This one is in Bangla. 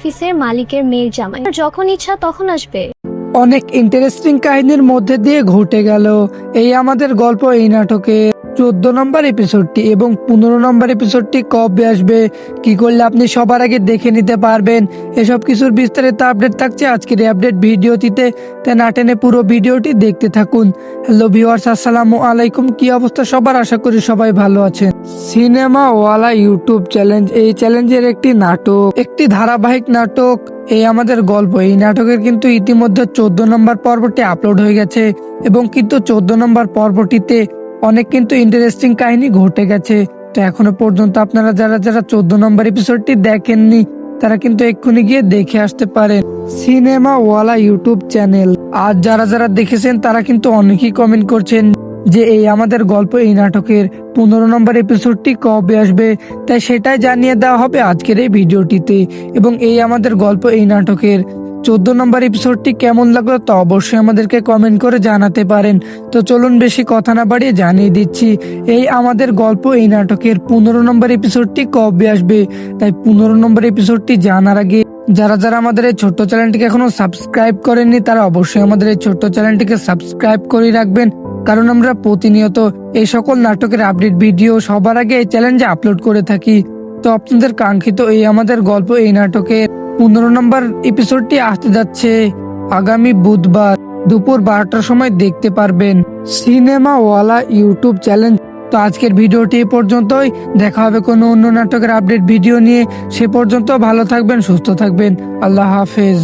অফিসের মালিকের মেয়ের জামাই যখন ইচ্ছা তখন আসবে। অনেক ইন্টারেস্টিং কাহিনীর মধ্যে দিয়ে ঘটে গেল এই আমাদের গল্প এই নাটকে 14 নম্বর এপিসোডটি এবং 15 নম্বর এপিসোডটি কবে আসবে, কি করলে আপনি সবার আগে দেখে নিতে পারবেন, এসব কিছুর বিস্তারিত আপডেট থাকছে আজকের এই আপডেট ভিডিওটিতে। তাই না টেনে পুরো ভিডিওটি দেখতে থাকুন। হ্যালো ভিউয়ার্স, আসসালামু আলাইকুম। কি অবস্থা সবার? আশা করি সবাই ভালো আছেন। সিনেমা ওয়ালা ইউটিউব চ্যালেঞ্জ, এই চ্যালেঞ্জের একটি নাটক, একটি ধারাবাহিক নাটক এই আমাদের গল্প। এই নাটকের কিন্তু ইতিমধ্যে 14 নম্বর পর্বটি আপলোড হয়ে গেছে এবং কিন্তু 14 নম্বর পর্বটিতে অনেক কিন্তু ইন্টারেস্টিং কাহিনী ঘটে গেছে। তো এখনো পর্যন্ত আপনারা যারা যারা 14 নম্বর এপিসোডটি দেখেননি তারা কিন্তু এক্ষুনি গিয়ে দেখে আসতে পারেন সিনেমা ওয়ালা ইউটিউব চ্যানেল। আর যারা যারা দেখেছেন তারা কিন্তু অনেকেই কমেন্ট করছেন যে এই আমাদের গল্প এই নাটকের 15 নম্বর এপিসোডটি কবে আসবে, তাই সেটাই জানিয়ে দেওয়া হবে আজকের এই ভিডিওটিতে। এবং এই আমাদের গল্প এই নাটকের 14 নম্বর এপিসোডটি কেমন লাগলো তা অবশ্যই আমাদেরকে কমেন্ট করে জানাতে পারেন। তো চলুন বেশি কথা না বাড়িয়ে জানিয়ে দিচ্ছি এই আমাদের গল্প এই নাটকের 15 নম্বর এপিসোডটি কবে আসবে। তাই 15 নম্বর এপিসোডটি জানার আগে যারা যারা আমাদের এই ছোট্ট চ্যানেলটিকে এখনো সাবস্ক্রাইব করেননি তারা অবশ্যই আমাদের এই ছোট্ট চ্যানেলটিকে সাবস্ক্রাইব করে রাখবেন, কারণ আমরা প্রতিনিয়ত এই সকল নাটকের আপডেট ভিডিও সবার আগে এই চ্যানেলে আপলোড করে থাকি। তো আপনাদের কাঙ্ক্ষিত এই আমাদের গল্প এই নাটকের 15 নম্বর এপিসোডটি আসতে যাচ্ছে আগামী বুধবার দুপুর 12টার সময় দেখতে পারবেন সিনেমা ওয়ালা ইউটিউব চ্যানেল। তো আজকের ভিডিওটি এই পর্যন্তই, দেখা হবে কোনো অন্য নাটকের আপডেট ভিডিও নিয়ে। সে পর্যন্ত ভালো থাকবেন, সুস্থ থাকবেন। আল্লাহ হাফেজ।